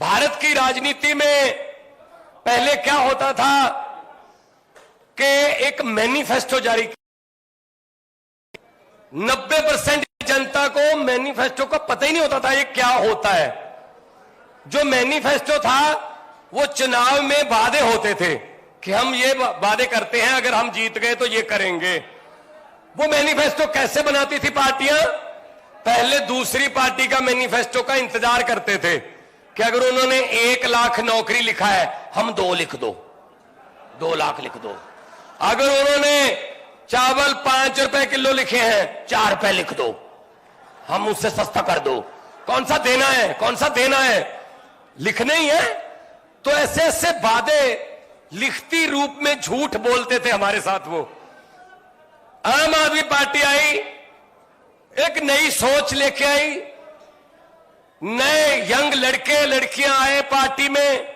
भारत की राजनीति में पहले क्या होता था कि एक मैनिफेस्टो जारी, 90% जनता को मैनिफेस्टो का पता ही नहीं होता था ये क्या होता है। जो मैनिफेस्टो था वो चुनाव में वादे होते थे कि हम ये वादे करते हैं, अगर हम जीत गए तो ये करेंगे। वो मैनिफेस्टो कैसे बनाती थी पार्टियां? पहले दूसरी पार्टी का मैनिफेस्टो का इंतजार करते थे कि अगर उन्होंने 1 लाख नौकरी लिखा है, हम 2 लिख दो, 2 लाख लिख दो। अगर उन्होंने चावल 5 रुपए किलो लिखे हैं, 4 रुपए लिख दो, हम उससे सस्ता कर दो। कौन सा देना है, कौन सा देना है, लिखने ही है। तो ऐसे ऐसे वादे लिखती रूप में झूठ बोलते थे हमारे साथ। वो आम आदमी पार्टी आई, एक नई सोच लेके आई, नए यंग लड़के लड़कियां आए पार्टी में,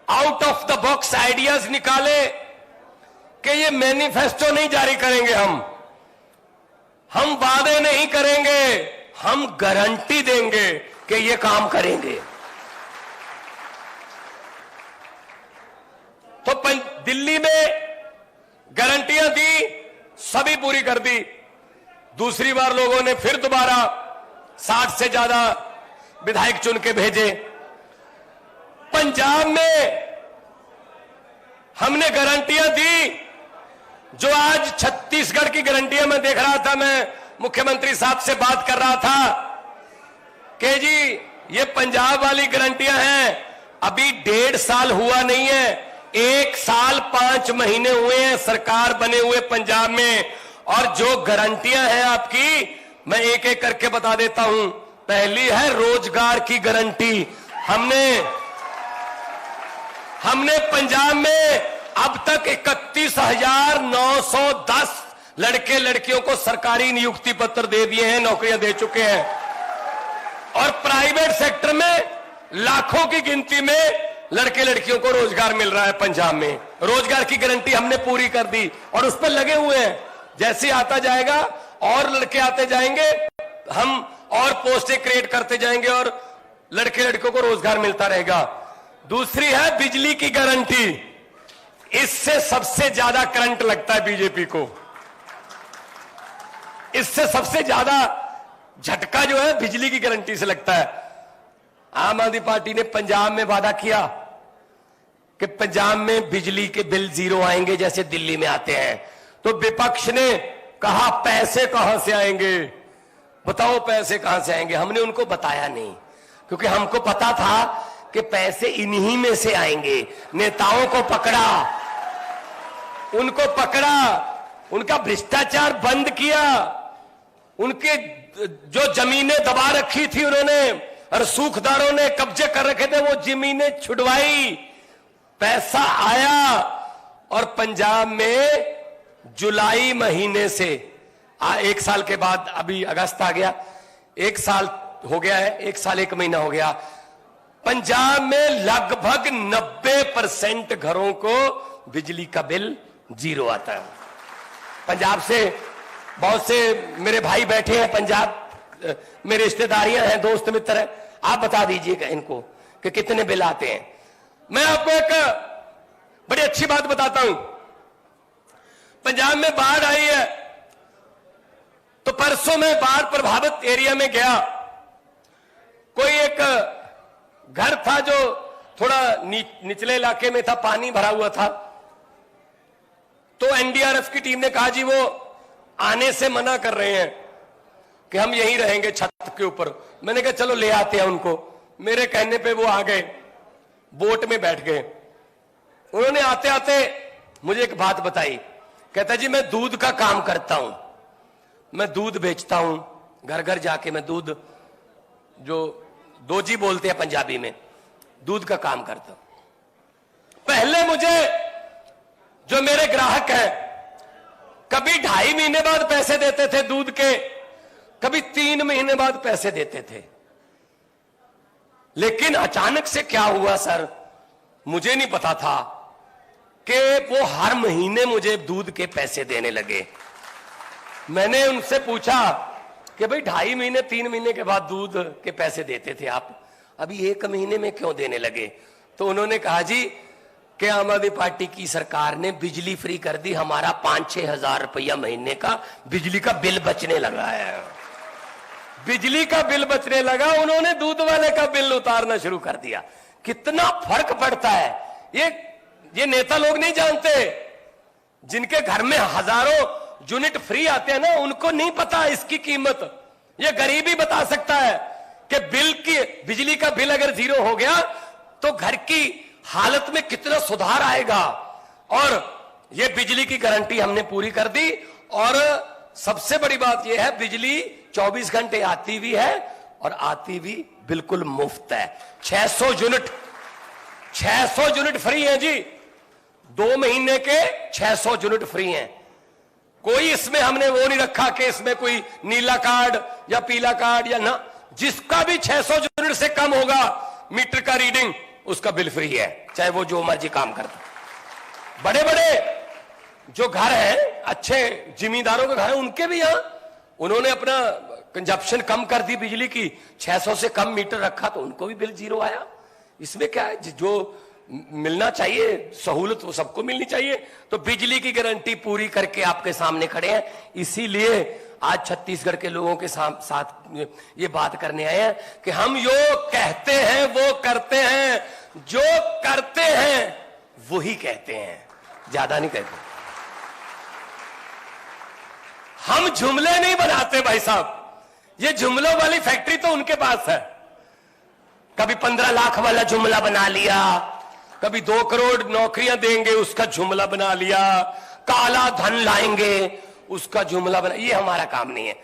out of the box ideas निकाले कि ये मैनिफेस्टो नहीं जारी करेंगे, हम वादे नहीं करेंगे, हम गारंटी देंगे कि ये काम करेंगे। तो दिल्ली में गारंटियां दी, सभी पूरी कर दी। दूसरी बार लोगों ने फिर दोबारा 60 से ज्यादा विधायक चुन के भेजे। पंजाब में हमने गारंटियां दी, जो आज छत्तीसगढ़ की गारंटियां मैं देख रहा था, मैं मुख्यमंत्री साहब से बात कर रहा था कि जी ये पंजाब वाली गारंटियां हैं, अभी 1.5 साल हुआ नहीं है, 1 साल 5 महीने हुए हैं सरकार बने हुए पंजाब में। और जो गारंटियां हैं आपकी, मैं एक एक करके बता देता हूं। पहली है रोजगार की गारंटी। हमने पंजाब में अब तक 31,910 लड़के लड़कियों को सरकारी नियुक्ति पत्र दे दिए हैं, नौकरियां दे चुके हैं। और प्राइवेट सेक्टर में लाखों की गिनती में लड़के लड़कियों को रोजगार मिल रहा है पंजाब में। रोजगार की गारंटी हमने पूरी कर दी और उस पर लगे हुए हैं। जैसे आता जाएगा और लड़के आते जाएंगे, हम और पोस्टें क्रिएट करते जाएंगे और लड़के लड़कियों को रोजगार मिलता रहेगा। दूसरी है बिजली की गारंटी। इससे सबसे ज्यादा करंट लगता है बीजेपी को, इससे सबसे ज्यादा झटका जो है बिजली की गारंटी से लगता है। आम आदमी पार्टी ने पंजाब में वादा किया कि पंजाब में बिजली के बिल 0 आएंगे जैसे दिल्ली में आते हैं। तो विपक्ष ने कहा पैसे कहां से आएंगे, बताओ पैसे कहां से आएंगे। हमने उनको बताया नहीं, क्योंकि हमको पता था कि पैसे इन्हीं में से आएंगे। नेताओं को पकड़ा, उनको पकड़ा, उनका भ्रष्टाचार बंद किया, उनके जो जमीनें दबा रखी थी उन्होंने और सूखदारों ने कब्जे कर रखे थे, वो जमीनें छुड़वाई, पैसा आया। और पंजाब में जुलाई महीने से 1 साल के बाद, अभी अगस्त आ गया, 1 साल हो गया है, 1 साल 1 महीना हो गया, पंजाब में लगभग 90% घरों को बिजली का बिल 0 आता है। पंजाब से बहुत से मेरे भाई बैठे हैं, पंजाब मेरे रिश्तेदारियां हैं, दोस्त मित्र हैं, आप बता दीजिएगा इनको कि कितने बिल आते हैं। मैं आपको एक बड़ी अच्छी बात बताता हूं। पंजाब में बाढ़ आई है, तो परसों में बाढ़ प्रभावित एरिया में गया। कोई एक घर था जो थोड़ा निचले इलाके में था, पानी भरा हुआ था। तो एनडीआरएफ की टीम ने कहा जी वो आने से मना कर रहे हैं कि हम यहीं रहेंगे छत के ऊपर। मैंने कहा चलो ले आते हैं उनको। मेरे कहने पे वो आ गए, बोट में बैठ गए। उन्होंने आते आते मुझे एक बात बताई, कहता जी मैं दूध का काम करता हूं, मैं दूध बेचता हूं, घर घर जाके मैं दूध, जो दोजी बोलते हैं पंजाबी में, दूध का काम करता हूं। पहले मुझे जो मेरे ग्राहक हैं कभी 2.5 महीने बाद पैसे देते थे दूध के, कभी 3 महीने बाद पैसे देते थे। लेकिन अचानक से क्या हुआ सर, मुझे नहीं पता था कि वो हर महीने मुझे दूध के पैसे देने लगे। मैंने उनसे पूछा कि भाई 2.5 महीने 3 महीने के बाद दूध के पैसे देते थे आप, अभी 1 महीने में क्यों देने लगे? तो उन्होंने कहा जी कि आम आदमी पार्टी की सरकार ने बिजली फ्री कर दी, हमारा 5-6 हजार रुपया महीने का बिजली का बिल बचने लगा है। बिजली का बिल बचने लगा, उन्होंने दूध वाले का बिल उतारना शुरू कर दिया। कितना फर्क पड़ता है ये नेता लोग नहीं जानते। जिनके घर में हजारों यूनिट फ्री आते हैं ना, उनको नहीं पता इसकी कीमत। ये गरीब ही बता सकता है कि बिजली का बिल अगर 0 हो गया तो घर की हालत में कितना सुधार आएगा। और ये बिजली की गारंटी हमने पूरी कर दी। और सबसे बड़ी बात यह है, बिजली 24 घंटे आती भी है और आती भी बिल्कुल मुफ्त है। 600 यूनिट फ्री है जी, 2 महीने के 600 यूनिट फ्री हैं। कोई इसमें हमने वो नहीं रखा कि इसमें कोई नीला कार्ड या पीला कार्ड या ना, जिसका भी 600 यूनिट से कम होगा मीटर का रीडिंग, उसका बिल फ्री है, चाहे वो जो मर्जी काम करता। बड़े बड़े जो घर हैं, अच्छे जिम्मेदारों के घर हैं, उनके भी यहां उन्होंने अपना कंजप्शन कम कर दी बिजली की, 600 से कम मीटर रखा तो उनको भी बिल 0 आया। इसमें क्या है, जो मिलना चाहिए सहूलत वो सबको मिलनी चाहिए। तो बिजली की गारंटी पूरी करके आपके सामने खड़े हैं। इसीलिए आज छत्तीसगढ़ के लोगों के साथ ये बात करने आए हैं कि हम जो कहते हैं वो करते हैं, जो करते हैं वही कहते हैं, ज्यादा नहीं कहते। हम जुमले नहीं बनाते भाई साहब, ये जुमलों वाली फैक्ट्री तो उनके पास है। कभी 15 लाख वाला जुमला बना लिया, कभी 2 करोड़ नौकरियां देंगे उसका जुमला बना लिया, काला धन लाएंगे उसका जुमला बना। ये हमारा काम नहीं है।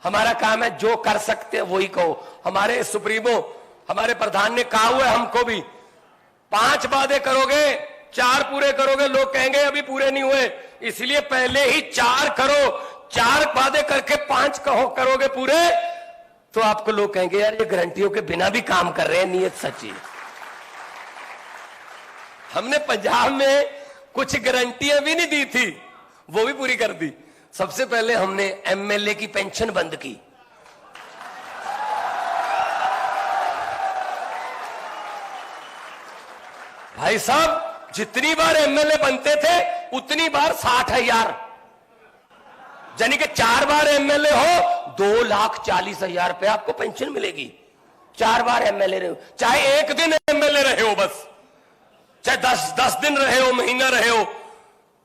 हमारा काम है जो कर सकते हैं वही कहो। हमारे सुप्रीमो, हमारे प्रधान ने कहा हुआ है हमको भी, 5 वादे करोगे, 4 पूरे करोगे, लोग कहेंगे अभी पूरे नहीं हुए, इसलिए पहले ही 4 करो। 4 वादे करके 5 करोगे पूरे, तो आपको लोग कहेंगे यार ये गारंटियों के बिना भी काम कर रहे हैं, नीयत सच्ची है। हमने पंजाब में कुछ गारंटियां भी नहीं दी थी, वो भी पूरी कर दी। सबसे पहले हमने एमएलए की पेंशन बंद की। भाई साहब, जितनी बार एमएलए बनते थे उतनी बार 60,000, यानी कि 4 बार एमएलए हो 2,40,000 रुपए आपको पेंशन मिलेगी। 4 बार एमएलए रहे हो, चाहे 1 दिन एमएलए रहे हो, बस चाहे 10 दिन रहे हो, महीना रहे हो।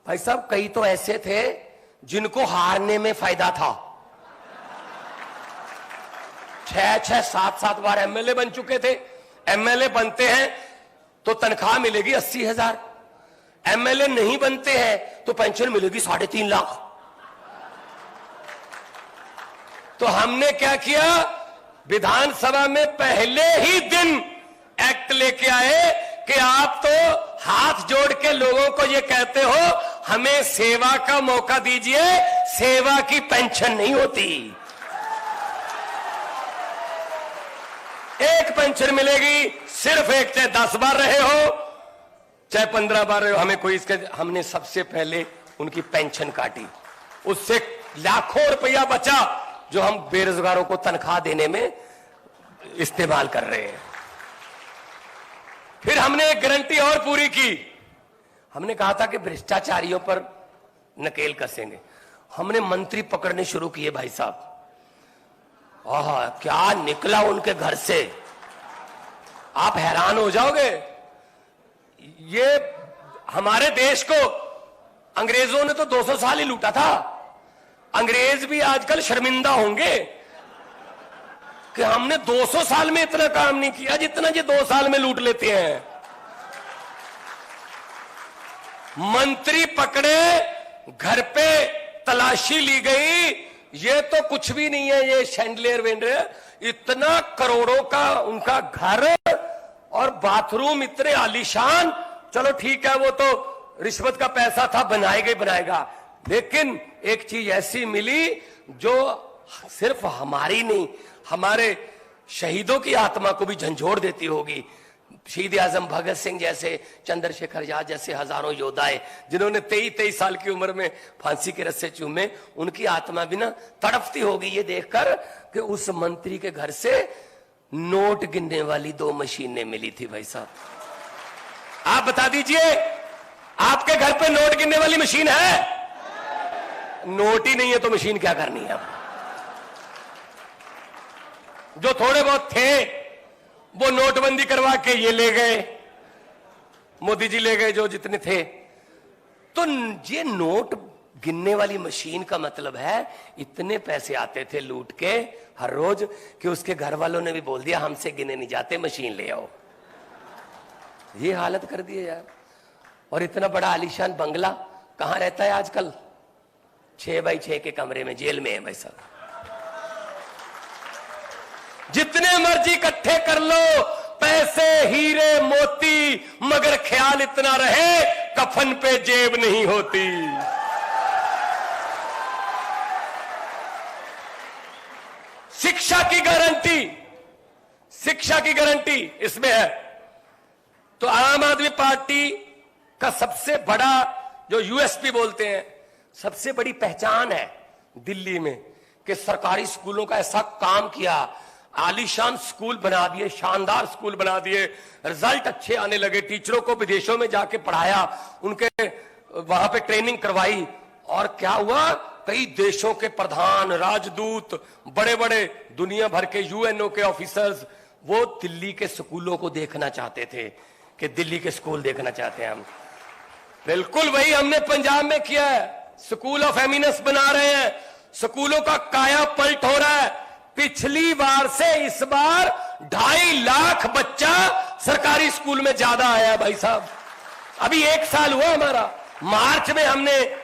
भाई साहब, कई तो ऐसे थे जिनको हारने में फायदा था। 6-6, 7-7 बार एमएलए बन चुके थे। एमएलए बनते हैं तो तनख्वाह मिलेगी 80,000, एमएलए नहीं बनते हैं तो पेंशन मिलेगी 3.5 लाख। तो हमने क्या किया, विधानसभा में पहले ही दिन एक्ट लेके आए कि आप तो हाथ जोड़ के लोगों को ये कहते हो हमें सेवा का मौका दीजिए, सेवा की पेंशन नहीं होती। एक पेंशन मिलेगी, सिर्फ एक, चाहे 10 बार रहे हो चाहे 15 बार रहे हो, हमें कोई इसके। हमने सबसे पहले उनकी पेंशन काटी, उससे लाखों रुपया बचा जो हम बेरोजगारों को तनख्वाह देने में इस्तेमाल कर रहे हैं। फिर हमने एक गारंटी और पूरी की। हमने कहा था कि भ्रष्टाचारियों पर नकेल कसेंगे। हमने मंत्री पकड़ने शुरू किए भाई साहब। क्या निकला उनके घर से, आप हैरान हो जाओगे। ये हमारे देश को अंग्रेजों ने तो 200 साल ही लूटा था। अंग्रेज भी आजकल शर्मिंदा होंगे कि हमने 200 साल में इतना काम नहीं किया जितना ये 2 साल में लूट लेते हैं। मंत्री पकड़े, घर पे तलाशी ली गई, ये तो कुछ भी नहीं है, ये शैंडलियर वेंडर। इतना करोड़ों का उनका घर और बाथरूम इतने आलीशान। चलो ठीक है, वो तो रिश्वत का पैसा था, बनाएगा। लेकिन एक चीज ऐसी मिली जो सिर्फ हमारी नहीं, हमारे शहीदों की आत्मा को भी झंझोड़ देती होगी। शहीद आजम भगत सिंह जैसे, चंद्रशेखर आजाद जैसे हजारों योद्धाएं जिन्होंने 23 साल की उम्र में फांसी के रस्से चूमे, उनकी आत्मा भी ना तड़पती होगी ये देखकर कि उस मंत्री के घर से नोट गिनने वाली 2 मशीनें मिली थी भाई साहब। आप बता दीजिए, आपके घर पे नोट गिनने वाली मशीन है? नोट ही नहीं है तो मशीन क्या करनी है? जो थोड़े बहुत थे वो नोटबंदी करवा के ये ले गए, मोदी जी ले गए जो जितने थे। तो ये नोट गिनने वाली मशीन का मतलब है इतने पैसे आते थे लूट के हर रोज कि उसके घर वालों ने भी बोल दिया हमसे गिने नहीं जाते, मशीन ले आओ। ये हालत कर दी है यार। और इतना बड़ा आलीशान बंगला कहां रहता है आजकल? 6x6 के कमरे में, जेल में है भाई साहब। जितने मर्जी इकट्ठे कर लो पैसे, हीरे मोती, मगर ख्याल इतना रहे कफन पे जेब नहीं होती। शिक्षा की गारंटी, शिक्षा की गारंटी इसमें है। तो आम आदमी पार्टी का सबसे बड़ा जो यूएसपी बोलते हैं, सबसे बड़ी पहचान है दिल्ली में कि सरकारी स्कूलों का ऐसा काम किया, आलीशान स्कूल बना दिए, शानदार स्कूल बना दिए, रिजल्ट अच्छे आने लगे, टीचरों को विदेशों में जाके पढ़ाया, उनके वहां पे ट्रेनिंग करवाई। और क्या हुआ, कई देशों के प्रधान, राजदूत, बड़े बड़े दुनिया भर के यूएनओ के ऑफिसर्स वो दिल्ली के स्कूलों को देखना चाहते थे कि दिल्ली के स्कूल देखना चाहते हैं हम। बिल्कुल वही हमने पंजाब में किया है, स्कूल ऑफ एमिनेंस बना रहे हैं, स्कूलों का काया पलट हो रहा है। पिछली बार से इस बार 2.5 लाख बच्चा सरकारी स्कूल में ज्यादा आया है भाई साहब। अभी 1 साल हुआ हमारा, मार्च में हमने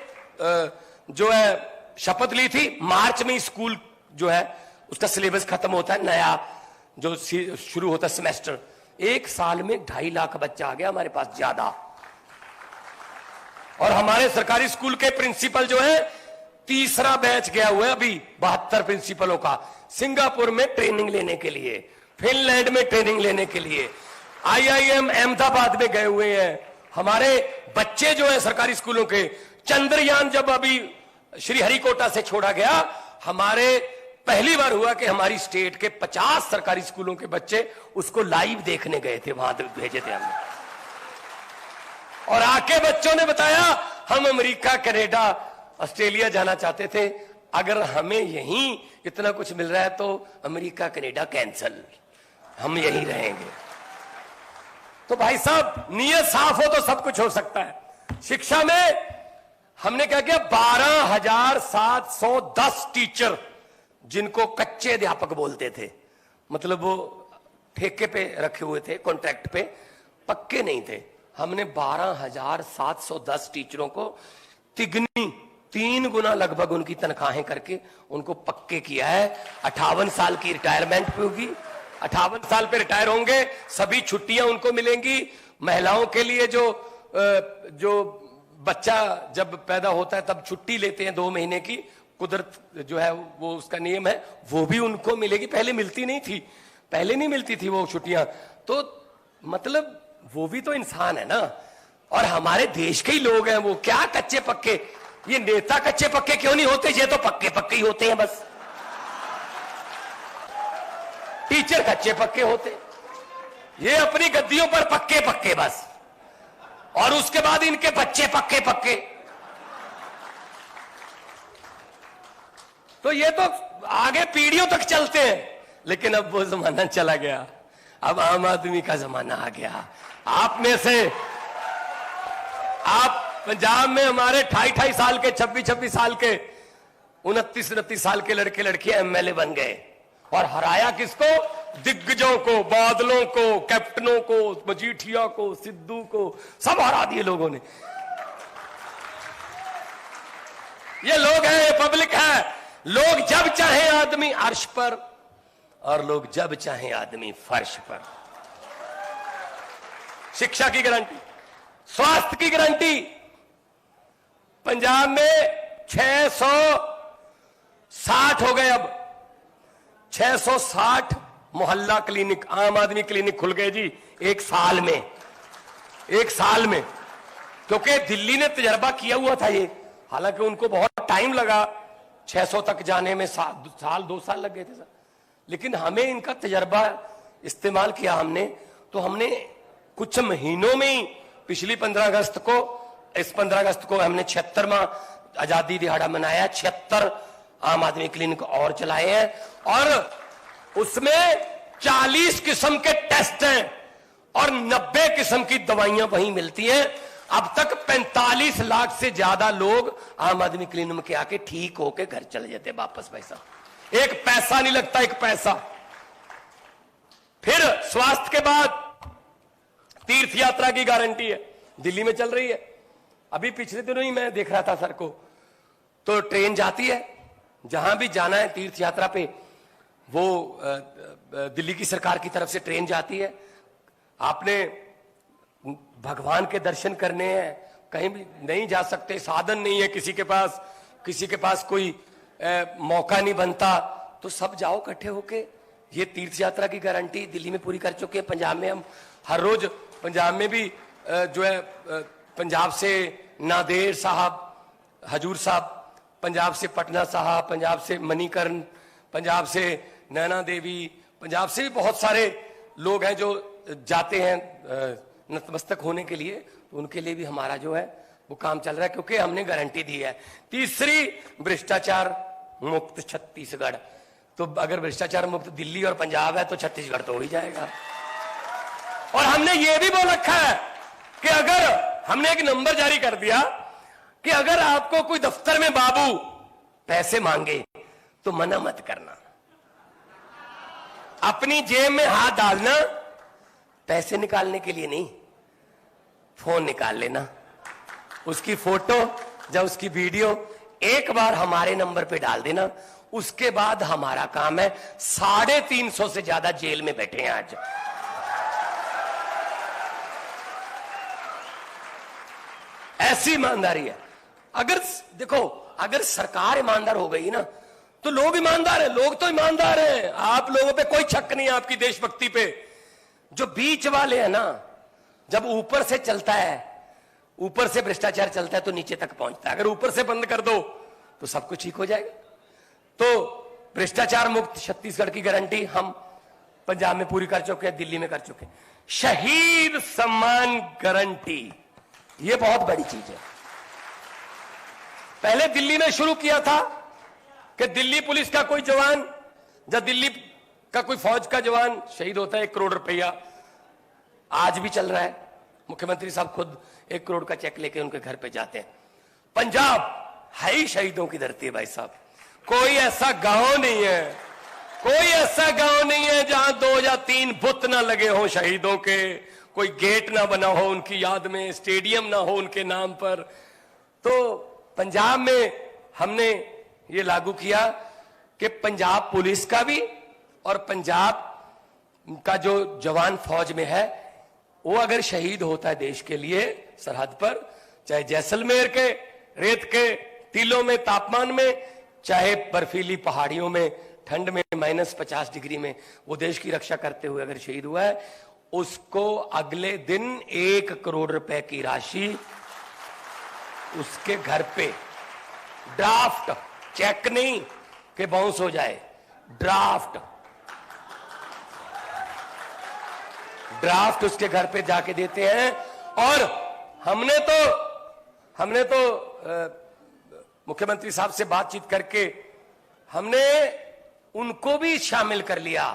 जो है शपथ ली थी, मार्च में स्कूल जो है उसका सिलेबस खत्म होता है, नया जो शुरू होता है सेमेस्टर। 1 साल में 2.5 लाख बच्चा आ गया हमारे पास ज्यादा। और हमारे सरकारी स्कूल के प्रिंसिपल जो है 3रा बैच गया हुआ है अभी 72 प्रिंसिपलों का, सिंगापुर में ट्रेनिंग लेने के लिए, फिनलैंड में ट्रेनिंग लेने के लिए, IIM अहमदाबाद में गए हुए हैं। हमारे बच्चे जो है सरकारी स्कूलों के, चंद्रयान जब अभी श्रीहरिकोटा से छोड़ा गया, हमारे पहली बार हुआ कि हमारी स्टेट के 50 सरकारी स्कूलों के बच्चे उसको लाइव देखने गए थे, वहां तक भेजे थे हमने। और आके बच्चों ने बताया हम अमेरिका, कनाडा, ऑस्ट्रेलिया जाना चाहते थे, अगर हमें यहीं इतना कुछ मिल रहा है तो अमेरिका कनाडा कैंसल, हम यहीं रहेंगे। तो भाई साहब नीयत साफ हो तो सब कुछ हो सकता है। शिक्षा में हमने क्या किया, 12,710 टीचर जिनको कच्चे अध्यापक बोलते थे, मतलब वो ठेके पे रखे हुए थे, कॉन्ट्रैक्ट पे, पक्के नहीं थे, हमने 12,710 टीचरों को तिगनी 3 गुना लगभग उनकी तनख्वाहें करके उनको पक्के किया है। 58 साल की रिटायरमेंट पे होगी, 58 साल पे रिटायर होंगे, सभी छुट्टियां उनको मिलेंगी। महिलाओं के लिए जो बच्चा जब पैदा होता है तब छुट्टी लेते हैं 2 महीने की, कुदरत जो है वो उसका नियम है, वो भी उनको मिलेगी। पहले मिलती नहीं थी, पहले नहीं मिलती थी वो छुट्टियां। तो मतलब वो भी तो इंसान है ना, और हमारे देश के ही लोग हैं वो, क्या कच्चे पक्के। ये नेता कच्चे पक्के क्यों नहीं होते, ये तो पक्के पक्के ही होते हैं बस। टीचर कच्चे पक्के होते, ये अपनी गद्दियों पर पक्के पक्के बस, और उसके बाद इनके बच्चे पक्के पक्के। तो ये तो आगे पीढ़ियों तक चलते हैं। लेकिन अब वो जमाना चला गया, अब आम आदमी का जमाना आ गया। आप में से, आप पंजाब में हमारे 28 साल के, 26 साल के, 29 साल के लड़के लड़कियां MLA बन गए, और हराया किसको? दिग्गजों को, बादलों को, कैप्टनों को, मजीठिया को, सिद्धू को, सब हरा दिए लोगों ने। ये लोग हैं, ये पब्लिक है। लोग जब चाहे आदमी अर्श पर, और लोग जब चाहे आदमी फर्श पर। शिक्षा की गारंटी, स्वास्थ्य की गारंटी। पंजाब में 660 हो गए, अब 660 मोहल्ला क्लिनिक, आम आदमी क्लिनिक खुल गए जी 1 साल में, 1 साल में। क्योंकि दिल्ली ने तजर्बा किया हुआ था ये, हालांकि उनको बहुत टाइम लगा 600 तक जाने में, 2 साल लग गए थे सर, लेकिन हमें इनका तजर्बा इस्तेमाल किया हमने, तो हमने कुछ महीनों में ही पिछली 15 अगस्त को, इस 15 अगस्त को हमने 76वां आजादी दिहाड़ा मनाया, 76 आम आदमी क्लिनिक और चलाए हैं और उसमें 40 किस्म के टेस्ट हैं और 90 किस्म की दवाइयां वहीं मिलती हैं। अब तक 45 लाख से ज्यादा लोग आम आदमी क्लिनिक के आके ठीक होके घर चले जाते वापस। पैसा, एक पैसा नहीं लगता, एक पैसा। फिर स्वास्थ्य के बाद तीर्थ यात्रा की गारंटी है, दिल्ली में चल रही है। अभी पिछले दिनों ही मैं देख रहा था सर को, तो ट्रेन जाती है, जहां भी जाना है तीर्थ यात्रा पे, वो दिल्ली की सरकार की तरफ से ट्रेन जाती है। आपने भगवान के दर्शन करने हैं, कहीं भी नहीं जा सकते, साधन नहीं है किसी के पास कोई मौका नहीं बनता, तो सब जाओ इकट्ठे होके। ये तीर्थ यात्रा की गारंटी दिल्ली में पूरी कर चुके हैं। पंजाब में हम हर रोज, पंजाब में भी जो है, पंजाब से नादेर साहब, हजूर साहब, पंजाब से पटना साहब, पंजाब से मणिकर्ण, पंजाब से नैना देवी, पंजाब से भी बहुत सारे लोग हैं जो जाते हैं नतमस्तक होने के लिए। तो उनके लिए भी हमारा जो है वो काम चल रहा है, क्योंकि हमने गारंटी दी है। तीसरी, भ्रष्टाचार मुक्त छत्तीसगढ़। तो अगर भ्रष्टाचार मुक्त दिल्ली और पंजाब है तो छत्तीसगढ़ तो हो ही जाएगा। और हमने ये भी बोल रखा है कि अगर, हमने एक नंबर जारी कर दिया कि अगर आपको कोई दफ्तर में बाबू पैसे मांगे तो मना मत करना, अपनी जेब में हाथ डालना, पैसे निकालने के लिए नहीं, फोन निकाल लेना, उसकी फोटो या उसकी वीडियो एक बार हमारे नंबर पे डाल देना, उसके बाद हमारा काम है। 350 से ज्यादा जेल में बैठे हैं आज। ऐसी ईमानदारी है। अगर देखो, अगर सरकार ईमानदार हो गई ना तो लोग ईमानदार हैं, लोग तो ईमानदार हैं। आप लोगों पे कोई शक नहीं है, आपकी देशभक्ति पे। जो बीच वाले हैं ना, जब ऊपर से चलता है, ऊपर से भ्रष्टाचार चलता है तो नीचे तक पहुंचता है। अगर ऊपर से बंद कर दो तो सब कुछ ठीक हो जाएगा। तो भ्रष्टाचार मुक्त छत्तीसगढ़ की गारंटी हम पंजाब में पूरी कर चुके हैं, दिल्ली में कर चुके हैं। शहीद सम्मान गारंटी, यह बहुत बड़ी चीज है। पहले दिल्ली में शुरू किया था कि दिल्ली पुलिस का कोई जवान या दिल्ली का कोई फौज का जवान शहीद होता है 1 करोड़ रुपया। आज भी चल रहा है, मुख्यमंत्री साहब खुद 1 करोड़ का चेक लेके उनके घर पे जाते हैं। पंजाब है ही शहीदों की धरती है भाई साहब। कोई ऐसा गांव नहीं है, कोई ऐसा गांव नहीं है जहां 2 या 3 बुत ना लगे हो शहीदों के, कोई गेट ना बना हो उनकी याद में, स्टेडियम ना हो उनके नाम पर। तो पंजाब में हमने ये लागू किया कि पंजाब पुलिस का भी और पंजाब का जो जवान फौज में है, वो अगर शहीद होता है देश के लिए सरहद पर, चाहे जैसलमेर के रेत के टीलों में तापमान में, चाहे बर्फीली पहाड़ियों में ठंड में -50 डिग्री में, वो देश की रक्षा करते हुए अगर शहीद हुआ है, उसको अगले दिन 1 करोड़ रुपए की राशि उसके घर पे, ड्राफ्ट, चेक नहीं कि बाउंस हो जाए, ड्राफ्ट उसके घर पे जाके देते हैं। और हमने तो मुख्यमंत्री साहब से बातचीत करके हमने उनको भी शामिल कर लिया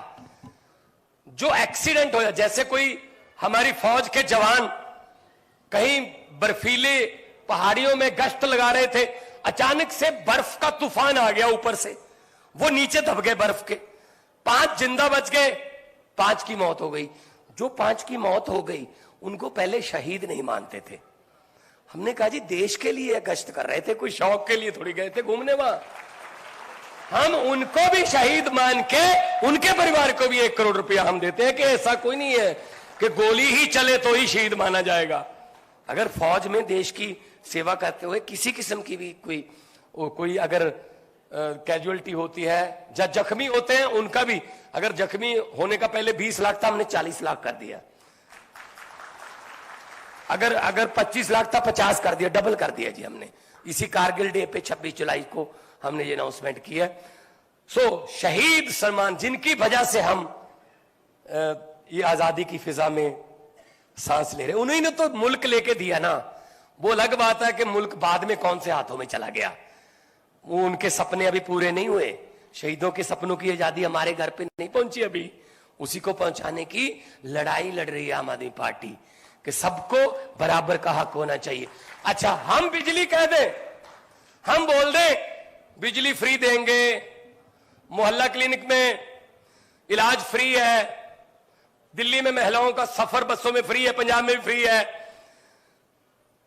जो एक्सीडेंट हो जाए। जैसे कोई हमारी फौज के जवान कहीं बर्फीले पहाड़ियों में गश्त लगा रहे थे, अचानक से बर्फ का तूफान आ गया ऊपर से, वो नीचे दब गए बर्फ के, 5 जिंदा बच गए, 5 की मौत हो गई। जो 5 की मौत हो गई उनको पहले शहीद नहीं मानते थे। हमने कहा जी देश के लिए गश्त कर रहे थे, कोई शौक के लिए थोड़ी गए थे घूमने वहां। हम उनको भी शहीद मान के उनके परिवार को भी 1 करोड़ रुपया हम देते हैं कि ऐसा कोई नहीं है कि गोली ही चले तो ही शहीद माना जाएगा। अगर फौज में देश की सेवा करते हुए किसी किस्म की भी कोई अगर कैजुअलिटी होती है या जख्मी होते हैं, उनका भी अगर जख्मी होने का पहले 20 लाख था, हमने 40 लाख कर दिया। अगर 25 लाख था, 50 कर दिया, डबल कर दिया जी हमने। इसी कारगिल डे पे 26 जुलाई को हमने ये अनाउंसमेंट किया। सो शहीद सम्मान, जिनकी वजह से हम ये आजादी की फिजा में सांस ले रहे। उन्हीं ने तो मुल्क लेके दिया ना। वो अलग बात है कि मुल्क बाद में कौन से हाथों में चला गया, वो उनके सपने अभी पूरे नहीं हुए। शहीदों के सपनों की आजादी हमारे घर पे नहीं पहुंची अभी, उसी को पहुंचाने की लड़ाई लड़ रही है आम आदमी पार्टी कि सबको बराबर का हक होना चाहिए। अच्छा, हम बिजली कह दें, हम बोल दें बिजली फ्री देंगे, मोहल्ला क्लिनिक में इलाज फ्री है, दिल्ली में महिलाओं का सफर बसों में फ्री है, पंजाब में भी फ्री है,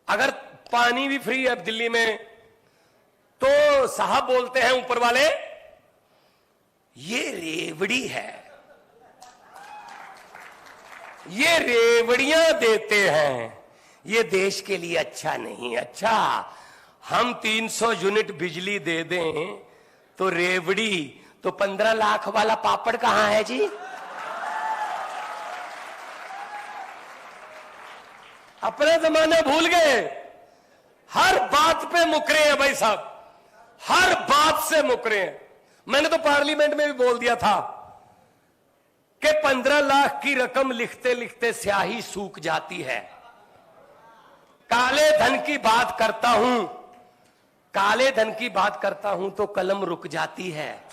अगर पानी भी फ्री है दिल्ली में, तो साहब बोलते हैं ऊपर वाले ये रेवड़ी है, ये रेवड़ियां देते हैं, ये देश के लिए अच्छा नहीं। अच्छा, हम 300 यूनिट बिजली दे दें तो रेवड़ी, तो 15 लाख वाला पापड़ कहां है जी? अपना जमाना भूल गए, हर बात पे मुकरे हैं भाई साहब, हर बात से मुकरे हैं। मैंने तो पार्लियामेंट में भी बोल दिया था कि 15 लाख की रकम लिखते लिखते स्याही सूख जाती है। काले धन की बात करता हूं, काले धन की बात करता हूं तो कलम रुक जाती है,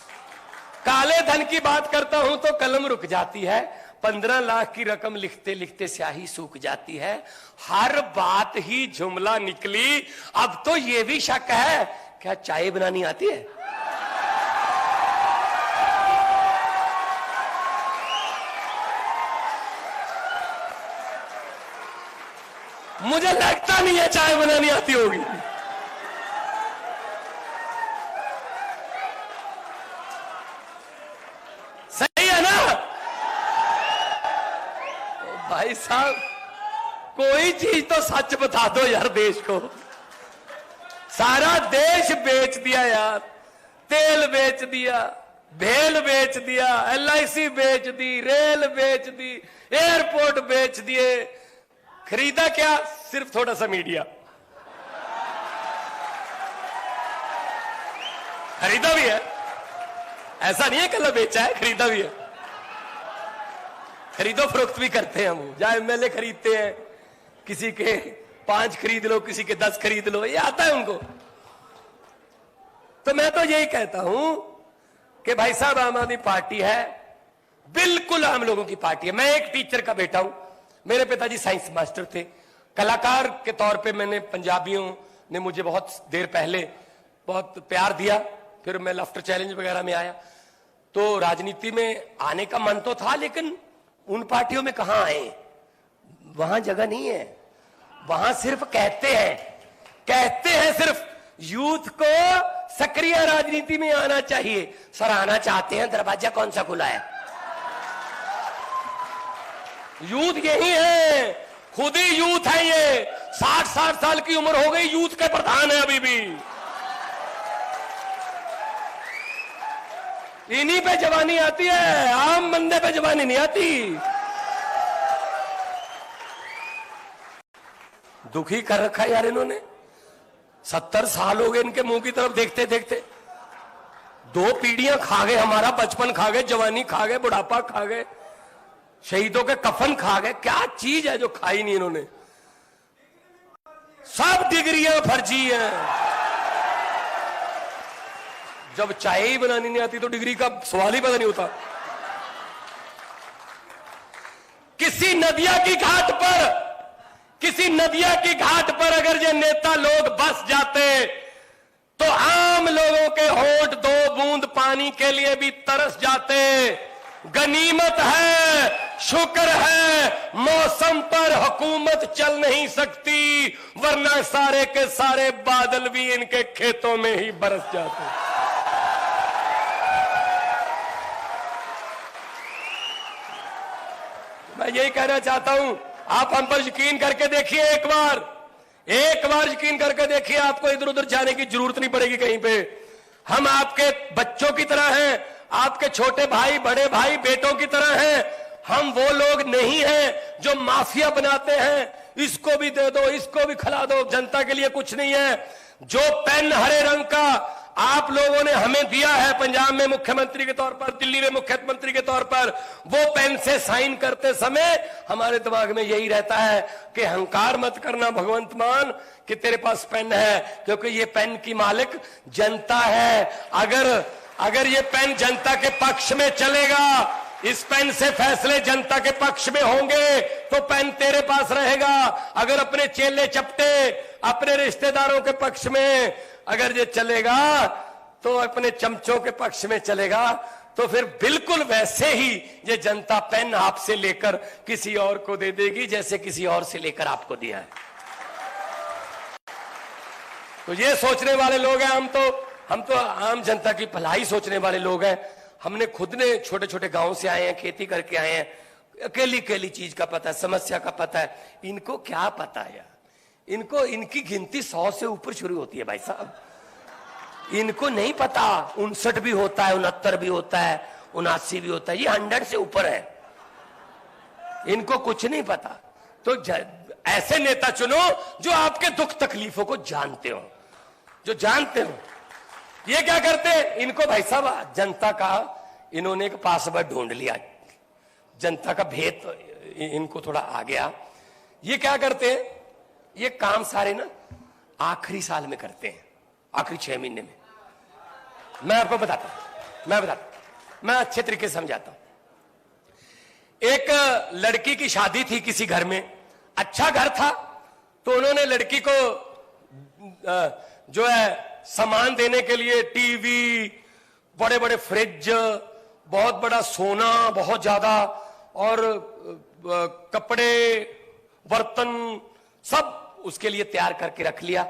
काले धन की बात करता हूं तो कलम रुक जाती है। 15 लाख की रकम लिखते लिखते स्याही सूख जाती है। हर बात ही जुमला निकली। अब तो यह भी शक है, क्या चाय बनानी आती है? मुझे लगता नहीं है चाय बनानी आती होगी। सही है ना भाई साहब? कोई चीज तो सच बता दो यार देश को। सारा देश बेच दिया यार, तेल बेच दिया, भेल बेच दिया, LIC बेच दी, रेल बेच दी, एयरपोर्ट बेच दिए। खरीदा क्या? सिर्फ थोड़ा सा मीडिया। खरीदा भी है, ऐसा नहीं है कल बेचा है, खरीदा भी है। खरीदो फरोख्त भी करते हैं हम, जहां MLA खरीदते हैं, किसी के 5 खरीद लो, किसी के 10 खरीद लो, ये आता है उनको। तो मैं तो यही कहता हूं कि भाई साहब आम आदमी पार्टी है, बिल्कुल आम लोगों की पार्टी है। मैं एक टीचर का बेटा हूं, मेरे पिताजी साइंस मास्टर थे। कलाकार के तौर पे मैंने, पंजाबियों ने मुझे बहुत देर पहले बहुत प्यार दिया, फिर मैं लाफ्टर चैलेंज वगैरह में आया। तो राजनीति में आने का मन तो था, लेकिन उन पार्टियों में कहां आए, वहां जगह नहीं है। वहां सिर्फ कहते हैं सिर्फ यूथ को सक्रिय राजनीति में आना चाहिए। सर आना चाहते हैं, दरवाजा कौन सा खुला है? यूथ यही है, खुद ही यूथ है ये। 60 साल की उम्र हो गई, यूथ के प्रधान है अभी भी। इन्हीं पे जवानी आती है, आम बंदे पे जवानी नहीं आती। दुखी कर रखा है यार इन्होंने। 70 साल हो गए इनके मुंह की तरफ देखते देखते। 2 पीढ़ियां खा गए, हमारा बचपन खा गए, जवानी खा गए, बुढ़ापा खा गए, शहीदों के कफन खा गए। क्या चीज है जो खाई नहीं इन्होंने? सब डिग्रियां फर्जी हैं। जब चाय ही बनानी नहीं आती तो डिग्री का सवाल ही पता नहीं होता। किसी नदिया की घाट पर अगर ये नेता लोग बस जाते तो आम लोगों के होंठ 2 बूंद पानी के लिए भी तरस जाते। गनीमत है, शुक्र है, मौसम पर हुकूमत चल नहीं सकती, वरना सारे के सारे बादल भी इनके खेतों में ही बरस जाते। मैं यही कहना चाहता हूं, आप हम पर यकीन करके देखिए, एक बार यकीन करके देखिए, आपको इधर उधर जाने की जरूरत नहीं पड़ेगी कहीं पे। हम आपके बच्चों की तरह हैं, आपके छोटे भाई, बड़े भाई, बेटों की तरह हैं। हम वो लोग नहीं हैं जो माफिया बनाते हैं, इसको भी दे दो, इसको भी खिला दो, जनता के लिए कुछ नहीं है। जो पेन हरे रंग का आप लोगों ने हमें दिया है पंजाब में मुख्यमंत्री के तौर पर, दिल्ली में मुख्यमंत्री के तौर पर, वो पेन से साइन करते समय हमारे दिमाग में यही रहता है कि अहंकार मत करना भगवंत मान कि तेरे पास पेन है, क्योंकि ये पेन की मालिक जनता है। अगर ये पेन जनता के पक्ष में चलेगा, इस पेन से फैसले जनता के पक्ष में होंगे, तो पेन तेरे पास रहेगा। अगर अपने चेले चपटे, अपने रिश्तेदारों के पक्ष में अगर ये चलेगा, तो अपने चमचों के पक्ष में चलेगा, तो फिर बिल्कुल वैसे ही ये जनता पेन आपसे लेकर किसी और को दे देगी जैसे किसी और से लेकर आपको दिया है। तो ये सोचने वाले लोग हैं, हम तो आम जनता की भलाई सोचने वाले लोग हैं। हमने खुद ने छोटे छोटे गांव से आए हैं, खेती करके आए हैं, अकेली चीज का पता है, समस्या का पता है। इनको क्या पता है यार, इनकी गिनती 100 से ऊपर शुरू होती है भाई साहब। इनको नहीं पता 59 भी होता है, 69 भी होता है, 79 भी होता है, ये 100 से ऊपर है। इनको कुछ नहीं पता। तो ऐसे नेता चुनो जो आपके दुख तकलीफों को जानते हो, जो जानते हो। ये क्या करते हैं, इनको भाई साहब जनता का इन्होंने एक पासवर्ड ढूंढ लिया, जनता का भेद इनको थोड़ा आ गया। ये क्या करते हैं, ये काम सारे ना आखिरी साल में करते हैं, आखिरी 6 महीने में। मैं आपको बताता हूं, मैं अच्छे तरीके से समझाता हूं। एक लड़की की शादी थी किसी घर में, अच्छा घर था, तो उन्होंने लड़की को जो है सामान देने के लिए टीवी, बड़े बड़े फ्रिज, बहुत बड़ा सोना, बहुत ज्यादा, और कपड़े, बर्तन, सब उसके लिए तैयार करके रख लिया।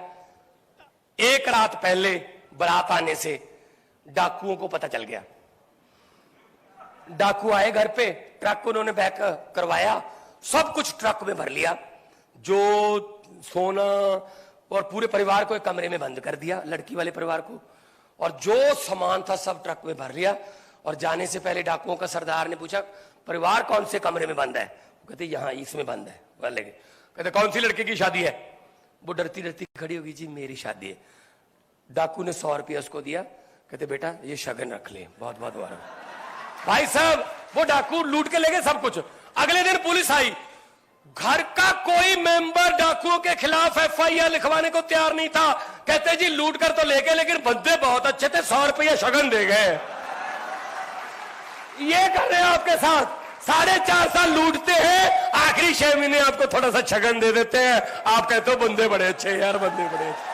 एक रात पहले बारात आने से डाकुओं को पता चल गया। डाकू आए घर पे, ट्रक को उन्होंने बैक करवाया, सब कुछ ट्रक में भर लिया, जो सोना, और पूरे परिवार को एक कमरे में बंद कर दिया, लड़की वाले परिवार को, और जो सामान था सब ट्रक में भर लिया। और जाने से पहले डाकुओं का सरदार ने पूछा, परिवार कौन से कमरे में बंद है? कहते यहां इसमें बंद है। बोले, कहते कौन सी लड़की की शादी है? वो डरती डरती खड़ी होगी, जी मेरी शादी है। डाकू ने 100 रुपया उसको दिया, कहते बेटा ये शगन रख ले, बहुत बहुत मुबारक। भाई साहब वो डाकू लूट के ले गए सब कुछ। अगले दिन पुलिस आई, घर का कोई मेंबर डाकुओं के खिलाफ FIR लिखवाने को तैयार नहीं था। कहते जी लूट कर तो ले गए, लेकिन बंदे बहुत अच्छे थे, 100 रुपया शगन दे गए। ये कर रहे हैं आपके साथ, 4.5 साल लूटते हैं, आखिरी 6 महीने आपको थोड़ा सा शगन दे देते हैं। आप कहते हो बंदे बड़े अच्छे यार, बंदे बड़े अच्छे।